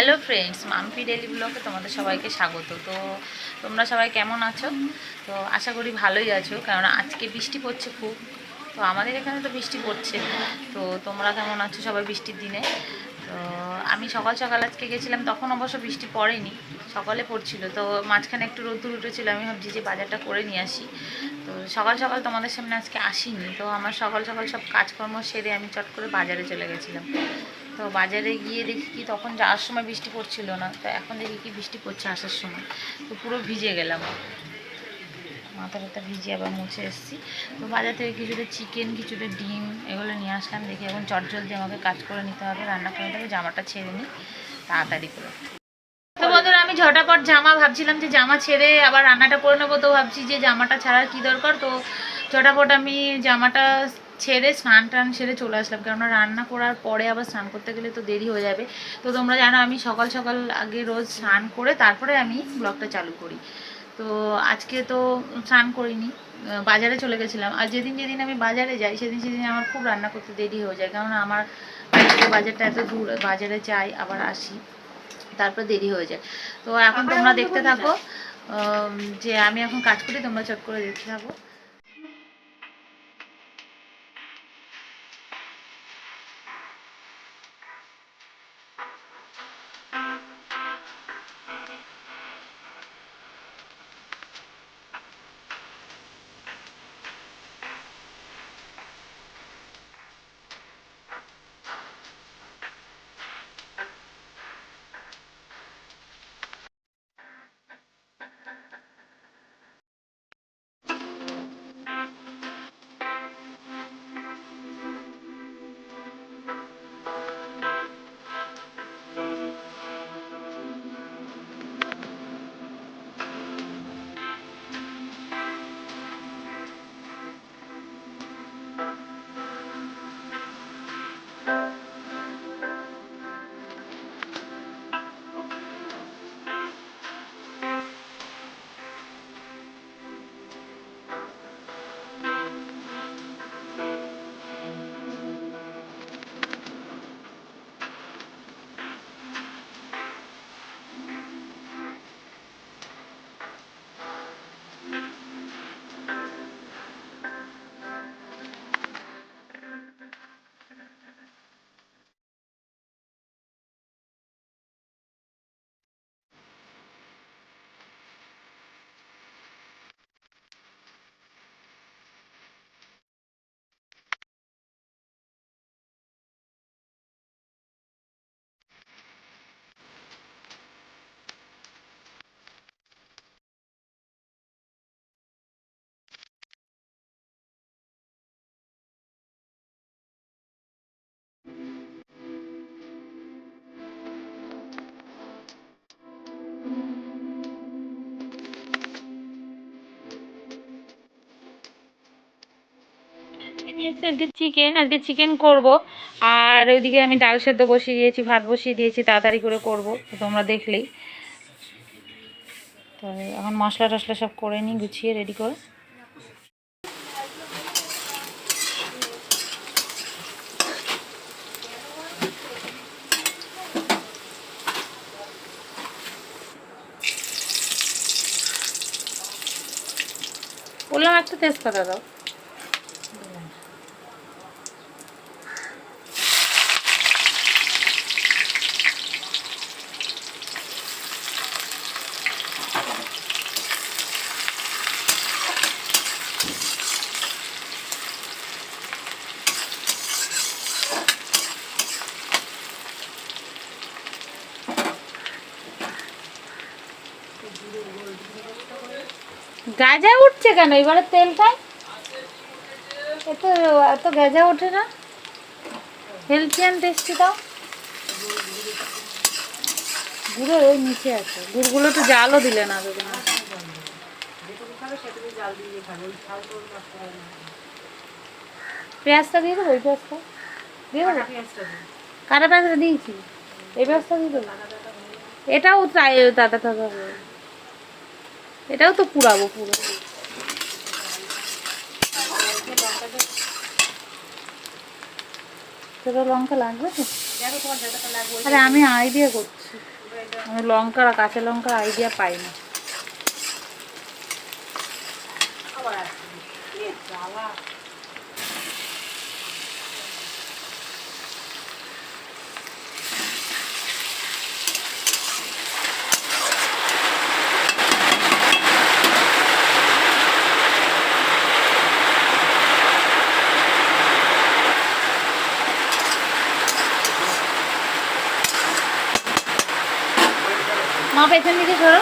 Hello friends, Mampi daily ব্লগে তোমাদের সবাইকে স্বাগত। তো তোমরা সবাই কেমন আছো? তো আশা করি ভালোই আছো, কারণ আজকে বৃষ্টি পড়ছে খুব। তো আমাদের এখানে তো বৃষ্টি পড়ছে। তো তোমরা কেমন আছো সবাই বৃষ্টির দিনে? তো আমি সকাল সকাল আজকে গেছিলাম, তখন অবশ্য বৃষ্টি পড়েনি, সকালে পড়ছিল। তো মাঝখানে একটু রোদ্দুর উঠেছিল, আমি ভাবছি যে বাজারটা করে নিয়ে আসি। তো সকাল সকাল তোমাদের সামনে আজকে আসিনি। তো আমার সকাল সকাল সব কাজকর্ম সেরে আমি চট করে বাজারে চলে গেছিলাম। তো বাজারে গিয়ে দেখি কি, তখন যাওয়ার সময় বৃষ্টি পড়ছিল না, তো এখন দেখি কি বৃষ্টি পড়ছে আসার সময়। তো পুরো ভিজে গেলাম, মাথা ব্যথা ভিজে আবার মুছে এসেছি। তো বাজার থেকে কিছুটা চিকেন, কিছুটা ডিম এগুলো নিয়ে আসলাম। দেখি এখন চটজলদি আমাকে কাজ করে নিতে হবে, রান্না করে নিতে হবে। জামাটা ছেড়ে নিই তাড়াতাড়ি করে। তো বন্ধুরা, আমি ঝটাপট জামা ভাবছিলাম যে জামা ছেড়ে আবার রান্নাটা করে নেবো। তো ভাবছি যে জামাটা ছাড়ার কী দরকার। তো ঝটাপট আমি জামাটা ছেড়ে স্নান টান সেরে চলে আসলাম, কেননা রান্না করার পরে আবার স্নান করতে গেলে তো দেরি হয়ে যাবে। তো তোমরা জানো আমি সকাল সকাল আগে রোজ স্নান করে তারপরে আমি ব্লগটা চালু করি। তো আজকে তো স্নান করিনি, বাজারে চলে গেছিলাম। আর যেদিন যেদিন আমি বাজারে যাই সেদিন সেদিন আমার খুব রান্না করতে দেরি হয়ে যায়, কেননা আমার বাড়ি থেকে বাজারটা এত দূর, বাজারে যাই আবার আসি, তারপর দেরি হয়ে যায়। তো এখন তোমরা দেখতে থাকো যে আমি এখন কাজ করি, তোমরা চট করে দেখতে থাকো। আজকে চিকেন করব। আর ওইদিকে আমি ডাল সেদ্ধ বসিয়ে দিয়েছি, ভাত বসিয়ে দিয়েছি, তাড়াতাড়ি করে করব। তো তোমরা দেখলেই। তো এখন মশলা টশলা সব করে নিই, গুছিয়ে রেডি করে। বললাম একটা তেজপাতা দাও। গাজা উঠছে কেন এবারে তেলটায়? এত এত গাজা ওঠে না। হেলথি অ্যান্ড টেস্টি দাও। গুঁড়ো ওই নিচে আছে, গুড়গুলো তো জালও দিলে না। পেঁয়াজটা দিয়ে দেবো, ওই পেঁয়াজটা দিয়ে দেবো। কাটা পেঁয়াজটা দিয়েছি, এই পেঁয়াজটা দিয়ে দেবো। এটাও তাই দাদা দাদা, এটাও তো পুরাবো পুরো। ছোটো লঙ্কা লাগবে তো? আরে আমি আইডিয়া করছি। আমি লঙ্কা আর কাঁচা লঙ্কার আইডিয়া পাই না। মা পেছন দিকে সরো।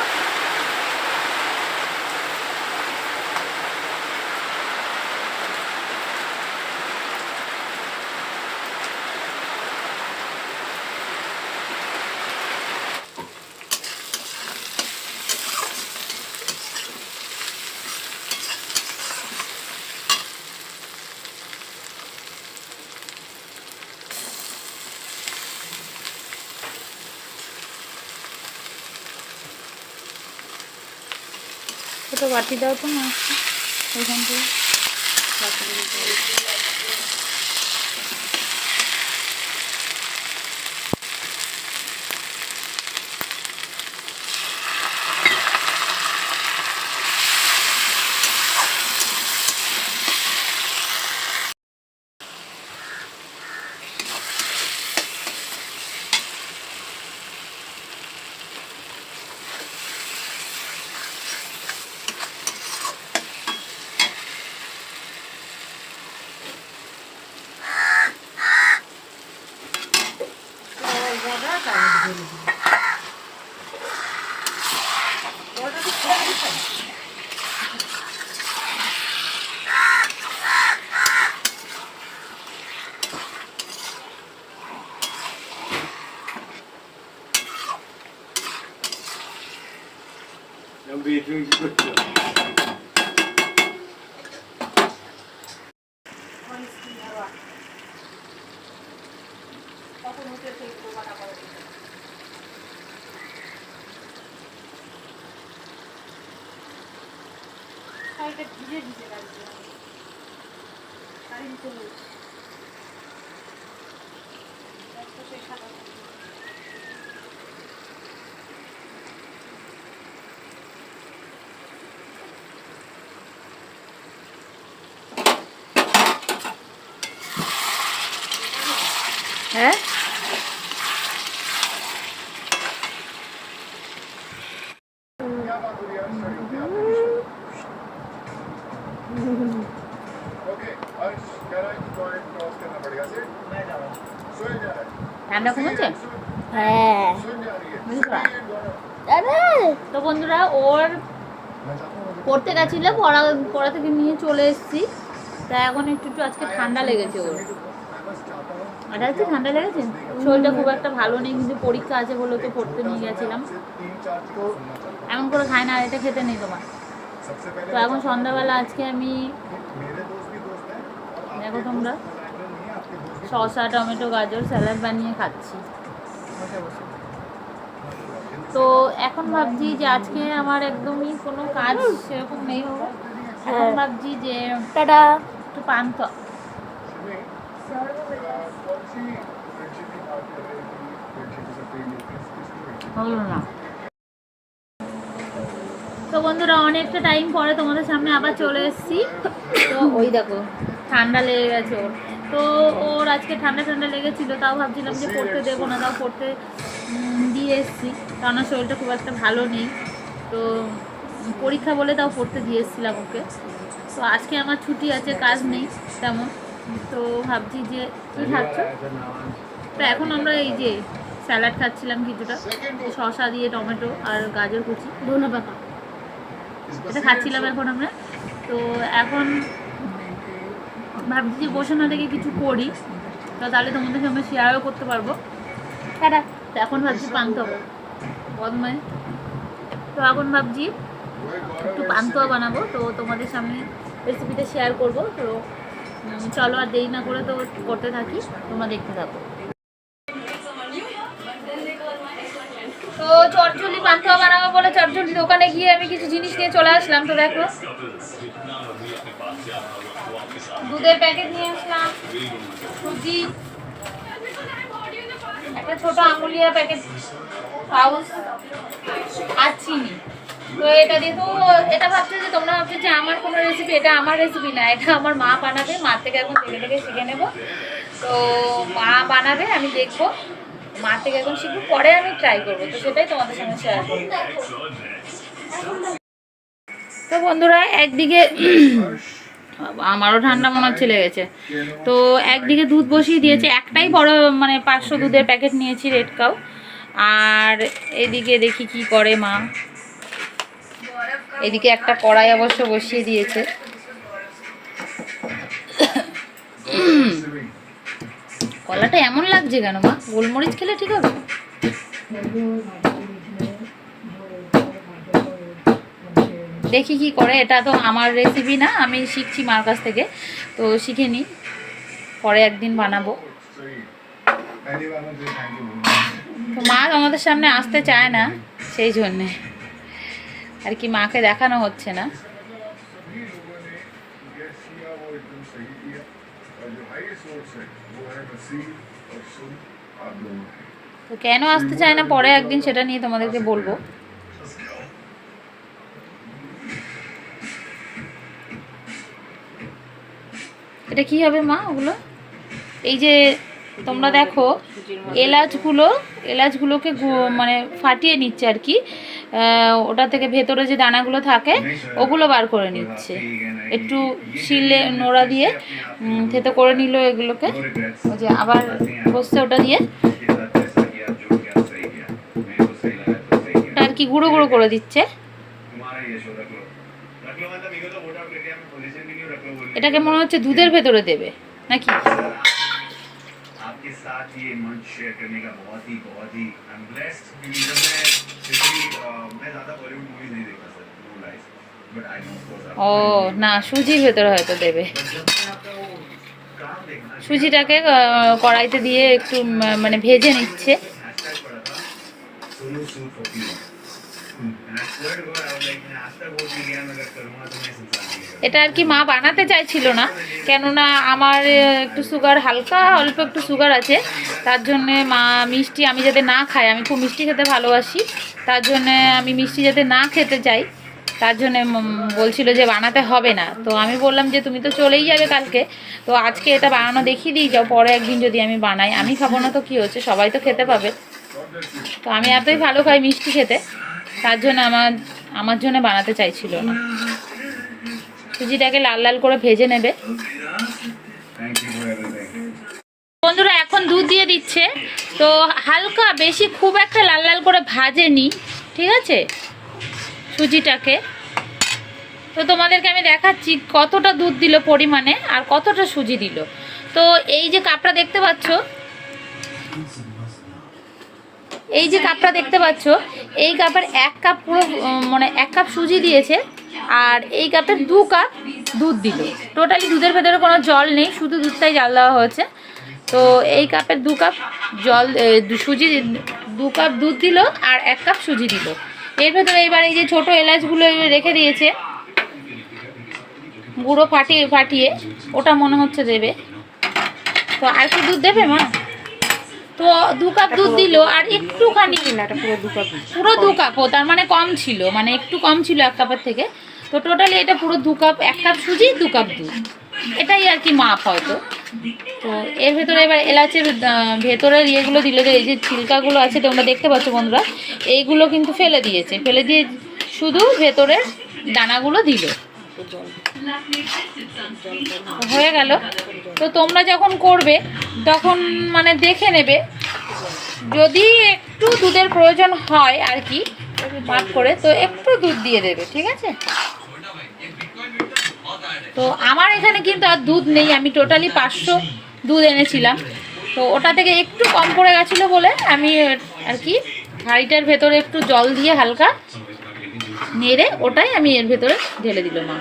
ছোটো বাটি দাও তো না ওইখান থেকে বাটি করে দাও। হ্যাঁ ঠান্ডা কমেছে? হ্যাঁ। তো বন্ধুরা ওর পড়তে গেছিল, পড়া থেকে নিয়ে চলে এসেছি। তা এখন একটু আজকে ঠান্ডা লেগেছে ওর। আর আজকে ঠান্ডা লেগেছে, শরীরটা খুব একটা ভালো নেই, কিন্তু পরীক্ষা আছে বলে তো পড়তে নিয়ে গেছিলাম। তো এমন করে খায় না, আর এটা খেতে নেই তোমার। তো এখন সন্ধ্যাবেলা আজকে আমি দেখো তোমরা শসা টমেটো গাজর স্যালাড বানিয়ে খাচ্ছি বসে বসে। তো এখন ভাবছি যে আজকে আমার একদমই কোনো কাজ সেরকম নেই হবে। এখন ভাবছি যে একটু পান্তা হলো না। তো বন্ধুরা অনেকটা টাইম পরে তোমাদের সামনে আবার চলে এসেছি। তো ওই দেখো ঠান্ডা লেগে গেছে ওর। তো ওর আজকে ঠান্ডা লেগেছিলো, তাও ভাবছিলাম যে পড়তে দেবো না, তাও পড়তে দিয়ে এসেছি, কারণ শরীরটা খুব একটা ভালো নেই। তো পরীক্ষা বলে তাও পড়তে দিয়ে এসেছিলাম ওকে। তো আজকে আমার ছুটি আছে, কাজ নেই তেমন। তো ভাবছি যে কী খাচ্ছ? তো এখন আমরা এই যে স্যালাড খাচ্ছিলাম কিছুটা, শসা দিয়ে টমেটো আর গাজর কুচি ধনেপাতা, এটা খাচ্ছিলাম এখন আমরা। তো এখন ভাবছি যে বসে না থেকে কিছু করি, তো তাহলে তোমাদের সঙ্গে শেয়ারও করতে পারবো। তো এখন ভাবছি পান্তা বদমাই। তো এখন ভাবছি একটু পান্তুয়া বানাবো, তো তোমাদের সামনে রেসিপিটা শেয়ার করব। তো চলো আর দেরি না করে তো করতে থাকি, তোমরা দেখতে থাকো। তো চটচলি পান্তুয়া বানাবো বলে চটচলি দোকানে গিয়ে আমি কিছু জিনিস নিয়ে চলে আসলাম। তো দেখো দুধের প্যাকেট নিয়ে আসলাম, সুজি, একটা ছোট আমুলিয়া প্যাকেট পাউচ আর চিনি। তো এটা দিয়ে তো এটা ভাবছে যে তোমরা ভাবছো যে আমার কোনো রেসিপি, এটা আমার রেসিপি না, এটা আমার মা বানাবে। মা থেকে এখন দেখে দেখে শিখে নেবো। তো মা বানাবে, আমি দেখবো, মা থেকে এখন শিখবো, পরে আমি ট্রাই করবো। তো সেটাই তোমাদের সঙ্গে শেয়ার করবো। তো বন্ধুরা, একদিকে আমারও ঠান্ডা মনে হচ্ছে লেগেছে। তো একদিকে দুধ বসিয়ে দিয়েছে, একটাই বড় মানে 500 দুধের প্যাকেট নিয়েছি রেড কাউ। আর এদিকে দেখি কি করে মা। এদিকে একটা কড়াই অবশ্য বসিয়ে দিয়েছে। কলাটা এমন লাগছে কেন মা? গোলমরিচ খেলে ঠিক হবে? দেখি কি করে। এটা তো আমার রেসিপি না, আমি শিখছি মার কাছ থেকে। তো শিখে নিই, পরে একদিন বানাবো। তো মা আমাদের সামনে আসতে চায় না, সেই জন্যে আর কি মাকে দেখানো হচ্ছে না। তো কেন আসতে চায় না পরে একদিন সেটা নিয়ে তোমাদেরকে বলবো। এটা কি হবে মা ওগুলো? এই যে তোমরা দেখো এলাচগুলোকে মানে ফাটিয়ে নিচ্ছে আর কি। ওটা থেকে ভেতরে যে দানাগুলো থাকে ওগুলো বার করে নিচ্ছে। একটু শিলে নোড়া দিয়ে থেতো করে নিল এগুলোকে। ওই যে আবার বসছে ওটা দিয়ে আর কি গুঁড়ো গুঁড়ো করে দিচ্ছে। এটাকে মনে হচ্ছে দুধের ভেতরে দেবে নাকি? आपके साथ ये मंच शेयर करने का बहुत ही आई एम ब्लेस्ड क्योंकि जब मैं ज़्यादा बॉलीवुड मूवीज नहीं देखता sir, no lies, but I know of course. ও না, সুজির ভেতরে হয়তো দেবে। সুজিটাকে কড়াইতে দিয়ে একটু মানে ভেজে নিচ্ছে। এটা আর কি মা বানাতে চাইছিল না, কেননা আমার একটু সুগার, হালকা অল্প একটু সুগার আছে। তার জন্যে মা মিষ্টি আমি যাতে না খাই, আমি খুব মিষ্টি খেতে ভালোবাসি, তার জন্যে আমি মিষ্টি যাতে না খেতে চাই, তার জন্যে বলছিল যে বানাতে হবে না। তো আমি বললাম যে তুমি তো চলেই যাবে কালকে, তো আজকে এটা বানানো দেখিয়ে দিয়ে যাও, পরে একদিন যদি আমি বানাই। আমি খাবো না তো কী হচ্ছে, সবাই তো খেতে পাবে। তো আমি এতই ভালো খাই মিষ্টি খেতে, তার জন্য আমার জন্য বানাতে চাইছিল না। সুজিটাকে লাল লাল করে ভেজে নেবে। বন্ধুরা এখন দুধ দিয়ে দিচ্ছে, তো হালকা, বেশি খুব একটা লাল লাল করে ভাজেনি, ঠিক আছে সুজিটাকে। তো তোমাদেরকে আমি দেখাচ্ছি কতটা দুধ দিল পরিমাণে আর কতটা সুজি দিল। তো এই যে কাপটা দেখতে পাচ্ছ, এই কাপের 1 কাপ পুরো মানে 1 কাপ সুজি দিয়েছে, আর এই কাপের 2 কাপ দুধ দিল। টোটালি দুধের ভেতরে কোনো জল নেই, শুধু দুধটাই জাল দেওয়া হয়েছে। তো এই কাপের 2 কাপ জল, সুজি 2 কাপ দুধ দিল আর 1 কাপ সুজি দিল। এর ভেতরে এবার এই যে ছোটো এলাচগুলো রেখে দিয়েছে গুঁড়ো ফাটিয়ে ওটা মনে হচ্ছে দেবে। তো আর কি দুধ দেবে মা? তো 2 কাপ দুধ দিল আর একটুখানি, পুরো 2 কাপও, তার মানে কম ছিল, মানে একটু কম ছিল 1 কাপের থেকে। তো টোটালি এটা পুরো 2 কাপ, 1 কাপ সুজি 2 কাপ দুধ, এটাই আর কি মাপ হয়তো। তো এর ভেতরে এবার এলাচের ভেতরের ইয়েগুলো দিল, যে এই যে ছিলকাগুলো আছে তোমরা দেখতে পাচ্ছ বন্ধুরা, এইগুলো কিন্তু ফেলে দিয়ে শুধু ভেতরের দানাগুলো দিল, হয়ে গেল। তো তোমরা যখন করবে তখন মানে দেখে নেবে, যদি একটু দুধের প্রয়োজন হয় আর কি মাপ করে, তো একটু দুধ দিয়ে দেবে, ঠিক আছে। তো আমার এখানে কিন্তু আর দুধ নেই, আমি টোটালি 500 দুধ এনেছিলাম, তো ওটা থেকে একটু কম পড়ে গেছিলো বলে আমি আর কি হাঁড়িটার ভেতরে একটু জল দিয়ে হালকা নেড়ে ওটাই আমি এর ভেতরে ঢেলে দিল মা।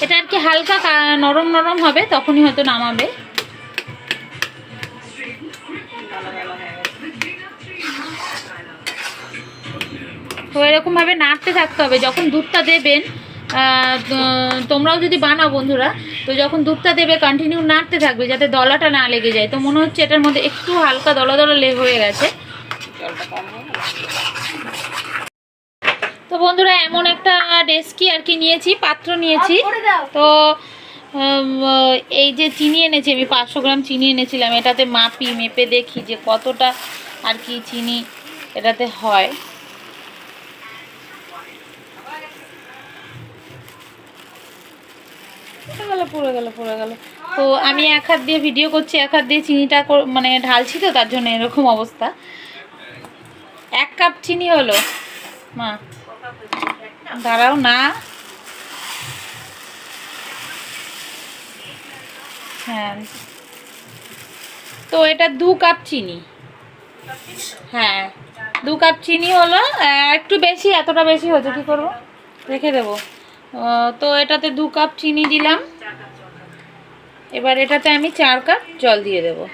এটা আর কি হালকা নরম নরম হবে, তখনই হয়তো নামাবে। তো এরকমভাবে নাড়তে থাকতে হবে, যখন দুধটা দেবেন তোমরাও যদি বানাও বন্ধুরা, তো যখন দুধটা দেবে কন্টিনিউ নাড়তে থাকবে যাতে দলাটা না লেগে যায়। তো মনে হচ্ছে এটার মধ্যে একটু হালকা দলা দলা হয়ে গেছে। তো বন্ধুরা এমন একটা ডেস্কি আর কি নিয়েছি, পাত্র নিয়েছি। তো এই যে চিনি এনেছি আমি, 500 গ্রাম চিনি এনেছিলাম। এটাতে মেপে দেখি যে কতটা আর কি চিনি এটাতে হয়। পুড়ে গেল। তো আমি এক হাত দিয়ে ভিডিও করছি, এক হাত দিয়ে চিনিটা মানে ঢালছি, তো তার জন্য এরকম অবস্থা। 1 কাপ চিনি হলো মা, দাঁড়াও না। হ্যাঁ, তো এটা 2 কাপ চিনি। হ্যাঁ 2 কাপ চিনি হলো। একটু বেশি, এতটা বেশি হচ্ছে, কি করব, রেখে দেবো। তো এটাতে 2 কাপ চিনি দিলাম। এবার এটাতে আমি 4 কাপ জল দিয়ে দেবো।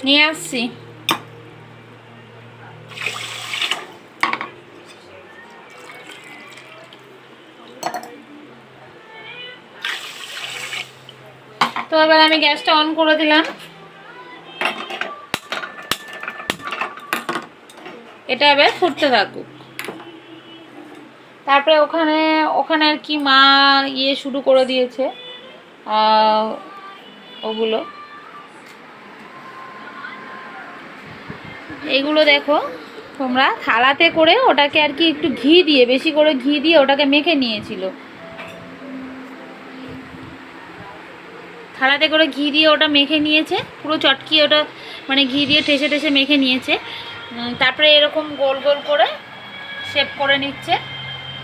নিয়ে আসছি। তো এবার আমি গ্যাসটা অন করে দিলাম। এটা এবার ফুটতে থাকুক। তারপরে ওখানে আর কি মা শুরু করে দিয়েছে ওগুলো। এইগুলো দেখো তোমরা, থালাতে করে ওটাকে আর কি একটু ঘি দিয়ে, বেশি করে ঘি দিয়ে ওটাকে মেখে নিয়েছিল। থালাতে করে ঘি দিয়ে ওটা মেখে নিয়েছে, পুরো চটকি ওটা মানে ঘি দিয়ে ঠেসে ঠেসে মেখে নিয়েছে। তারপরে এরকম গোল গোল করে শেপ করে নিচ্ছে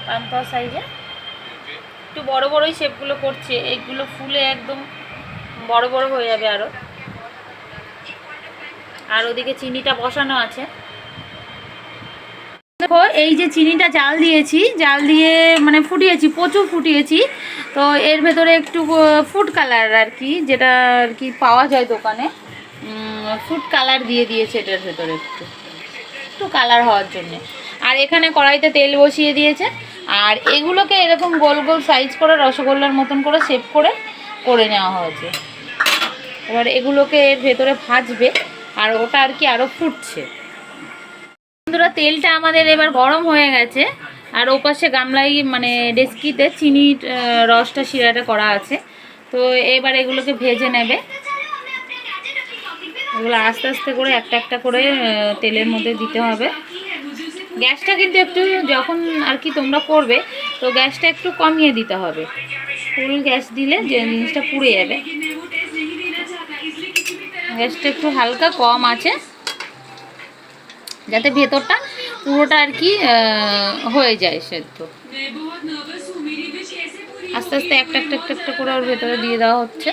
পান্তা সাইজে। একটু বড় বড়ই শেপগুলো করছে, এইগুলো ফুলে একদম বড় বড় হয়ে যাবে আরও। আর ওদিকে চিনিটা বসানো আছে। দেখো এই যে চিনিটা জাল দিয়েছি, জাল দিয়ে মানে ফুটিয়েছি, প্রচুর ফুটিয়েছি। তো এর ভেতরে একটু ফুড কালার আর কি, যেটা আর কি পাওয়া যায় দোকানে, ফুড কালার দিয়ে দিয়েছে এটার ভেতরে একটু কালার হওয়ার জন্যে। আর এখানে কড়াইতে তেল বসিয়ে দিয়েছে। আর এগুলোকে এরকম গোল গোল সাইজ করে রসগোল্লার মতন করে শেপ করে নেওয়া হয়েছে। এবার এগুলোকে এর ভেতরে ভাজবে, আর ওটা আর কি আরও ফুটছে। বন্ধুরা তেলটা আমাদের এবার গরম হয়ে গেছে। আর ওপাশে গামলাই মানে ডেস্কিতে চিনির রসটা শিরাটা করা আছে। তো এবার এগুলোকে ভেজে নেবে। এগুলো আস্তে আস্তে করে একটা একটা করে তেলের মধ্যে দিতে হবে। গ্যাসটা কিন্তু একটু যখন আর কি তোমরা করবে, তো গ্যাসটা একটু কমিয়ে দিতে হবে। ফুল গ্যাস দিলে যে জিনিসটা পুড়ে যাবে। গ্যাসটা একটু হালকা কম আছে, যাতে ভেতরটা পুরোটা আর কি হয়ে যায় সেদ্ধ। আস্তে আস্তে একটা একটা একটা একটা করে ওর ভেতরে দিয়ে দেওয়া হচ্ছে।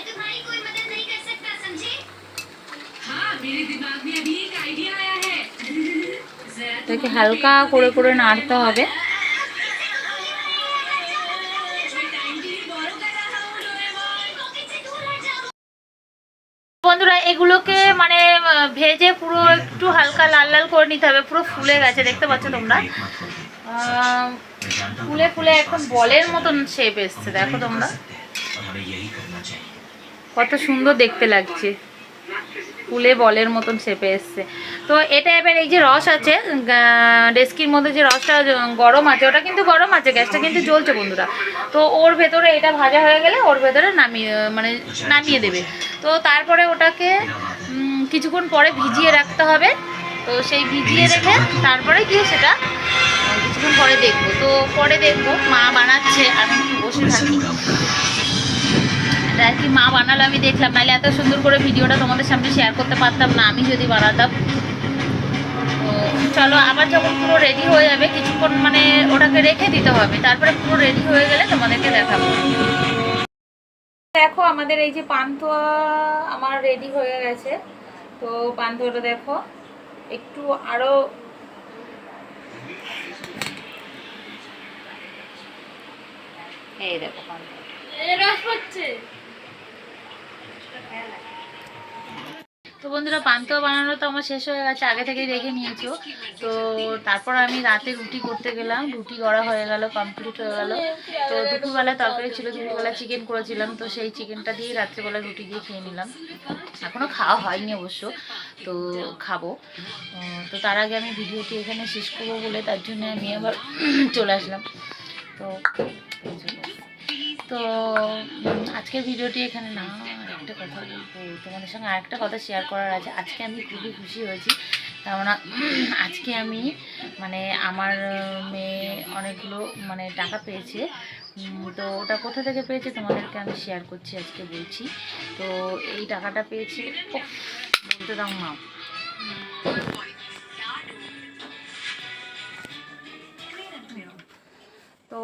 এটাকে হালকা করে করে নাড়তে হবে। বন্ধুরা এগুলোকে মানে ভেজে পুরো একটু হালকা লাল লাল করে নিতে হবে। পুরো ফুলে গেছে, দেখতে পাচ্ছ তোমরা, ফুলে ফুলে এখন বলের মতন শেপ এসছে। দেখো তোমরা কত সুন্দর দেখতে লাগছে, ফুলে বলের মতন শেপে এসছে। তো এটা এবার এই যে রস আছে ডেস্কির মধ্যে, যে রসটা গরম আছে, ওটা কিন্তু গরম আছে, গ্যাসটা কিন্তু জ্বলছে বন্ধুরা। তো ওর ভেতরে এটা ভাজা হয়ে গেলে ওর ভেতরে নামিয়ে দেবে। তো তারপরে ওটাকে কিছুক্ষণ পরে ভিজিয়ে রাখতে হবে। তো সেই ভিজিয়ে রেখে তারপরে গিয়ে সেটা কিছুক্ষণ পরে দেখবো। তো পরে দেখবো মা বানাচ্ছে, আমি একটু বসে থাকি। আর কি মা বানালো আমি দেখলাম, নাহলে এত সুন্দর করে ভিডিওটা তোমাদের সামনে শেয়ার করতে পারতাম না আমি যদি বানাতাম। তো চলো, আবার যখন পুরো রেডি হয়ে যাবে, কিছুক্ষণ মানে ওটাকে রেখে দিতে হবে, তারপরে পুরো রেডি হয়ে গেলে তোমাদেরকে দেখাবো। দেখো আমাদের এই যে পান্তুয়া আমার রেডি হয়ে গেছে। তো পান্তুয়াটা দেখো একটু আরো এই দেখো পান্তুয়া। তো বন্ধুরা পান্তুয়া বানানো তো আমার শেষ হয়ে গেছে, আগে থেকেই দেখে নিয়েছো। তো তারপর আমি রাতে রুটি করতে গেলাম, রুটি করা হয়ে গেল, কমপ্লিট হয়ে গেল। তো দুপুরবেলা তরকারি ছিল, দুপুরবেলা চিকেন করেছিলাম, তো সেই চিকেনটা দিয়ে রাত্রেবেলা রুটি দিয়ে খেয়ে নিলাম। এখনও খাওয়া হয়নি অবশ্য, তো খাবো। তো তার আগে আমি ভিডিওটি এখানে শেষ করবো বলে তার জন্য আমি আবার চলে আসলাম। তো তো আজকের ভিডিওটি এখানে না, একটা কথা বলবো তোমাদের সঙ্গে, আরেকটা কথা শেয়ার করার আছে। আজকে আমি খুবই খুশি হয়েছি, কেননা আজকে আমি মানে আমার মেয়ে অনেকগুলো মানে টাকা পেয়েছে। তো ওটা কোথা থেকে পেয়েছে তোমাদেরকে আমি শেয়ার করছি, আজকে বলছি। তো এই টাকাটা পেয়েছে, বলতে দাও মা। তো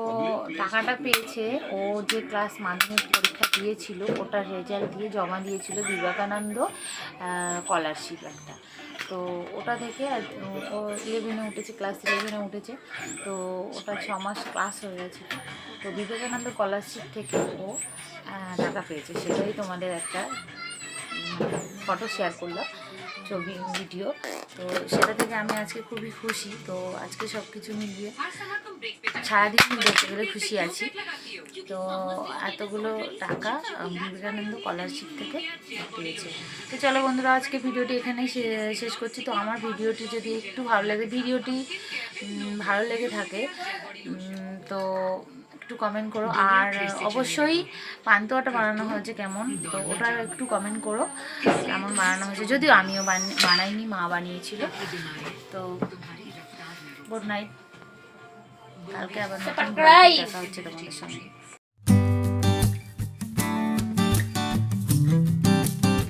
টাকাটা পেয়েছে ও যে ক্লাস মাধ্যমিক পরীক্ষা দিয়েছিল, ওটার রেজাল্ট দিয়ে জমা দিয়েছিল বিবেকানন্দ স্কলারশিপ একটা। তো ওটা থেকে ও 11-এ উঠেছে, ক্লাস 11-এ উঠেছে। তো ওটা 6 মাস ক্লাস হয়ে গেছে। তো বিবেকানন্দ স্কলারশিপ থেকে ও টাকা পেয়েছে, সেটাই তোমাদের একটা ফটো শেয়ার করলাম, ছবি ভিডিও। তো সেটা থেকে আমি আজকে খুবই খুশি। তো আজকে সব কিছু মিলিয়ে সারাদিন বলতে গেলে খুশি আছি। তো এতগুলো টাকা বিবেকানন্দ স্কলারশিপ থেকে পেয়েছে। তো চলো বন্ধুরা, আজকে ভিডিওটি এখানেই শেষ করছি। তো আমার ভিডিওটি যদি একটু ভালো লাগে, ভিডিওটি ভালো লেগে থাকে, তো একটু কমেন্ট করো। আর অবশ্যই পান্তুয়াটা বানানো হয়েছে কেমন, তো ওটা একটু কমেন্ট করো কেমন বানানো হয়েছে। যদিও আমিও বানাইনি, মা বানিয়েছিল। তো গুড নাইট, কালকে আবার দেখা হচ্ছে তোমাদের সঙ্গে।